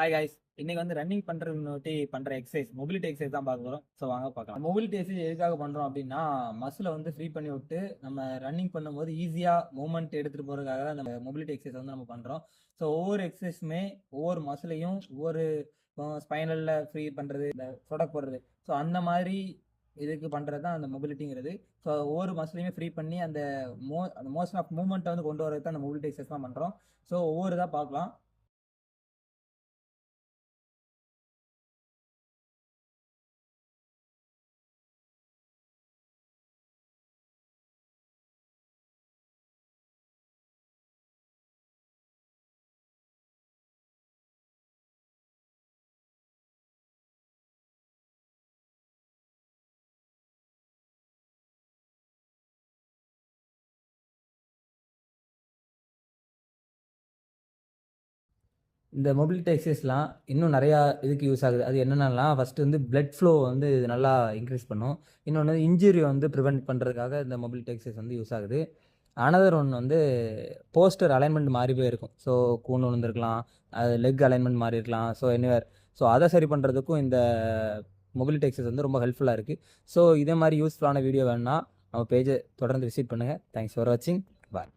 Hi guys, இன்னைக்கு வந்து running பண்றதுனொட்டி பண்ற எக்ஸசைஸ் மொபிலிட்டி எக்ஸசைஸ் தான் பார்க்க போறோம். ஸோ வாங்க பார்க்கலாம். மொபிலிட்டி எக்ஸசைஸ் எதுக்காக பண்றோம் அப்படின்னா, மசிலை வந்து ஃப்ரீ பண்ணி விட்டு நம்ம ரன்னிங் பண்ணும்போது ஈஸியா மூவ்மெண்ட் எடுத்துட்டு போறதுக்காக தான் நம்ம மொபிலிட்டி எக்ஸசைஸ் வந்து நம்ம பண்றோம். ஸோ ஒவ்வொரு எக்ஸசைஸுமே ஒவ்வொரு மசிலையும் ஒவ்வொரு ஸ்பைனல்ல ஃப்ரீ பண்றது, இந்த சொடக் போடுறது, ஸோ அந்த மாதிரி இதுக்கு பண்றது தான் அந்த மொபிலிட்டிங்கிறது. ஸோ ஒவ்வொரு மசிலையுமே ஃப்ரீ பண்ணி அந்த மோஷன் ஆஃப் மூவ்மெண்ட்டை வந்து கொண்டு வரது தான் அந்த மொபிலிட்டி எக்ஸசைஸ் தான் பண்றோம். ஸோ ஒவ்வொரு இதாக பார்க்கலாம். இந்த மொபிலிட்டி எக்ஸசைஸ்லாம் இன்னும் நிறையா இதுக்கு யூஸ் ஆகுது. அது என்னென்னலாம், ஃபஸ்ட்டு வந்து பிளட் ஃப்ளோ வந்து இது நல்லா இன்க்ரீஸ் பண்ணும். இன்னொன்று இன்ஜுரி வந்து ப்ரிவென்ட் பண்ணுறதுக்காக இந்த மொபிலிட்டி எக்ஸசைஸ் வந்து யூஸ் ஆகுது. அனதர் ஒன் வந்து போஸ்டர் அலைன்மெண்ட் மாறி போயிருக்கும். ஸோ கூன் விழுந்திருக்கலாம், அது லெக் அலைன்மெண்ட் மாறி இருக்கலாம். ஸோ எனிவேர், ஸோ அதை சரி பண்ணுறதுக்கும் இந்த மொபிலிட்டி எக்ஸசைஸ் வந்து ரொம்ப ஹெல்ப்ஃபுல்லாக இருக்குது. ஸோ இதே மாதிரி யூஸ்ஃபுல்லான வீடியோ வேணுன்னா நம்ம பேஜை தொடர்ந்து விசிட் பண்ணுங்கள். தேங்க்ஸ் ஃபார் வாட்சிங். பாய்.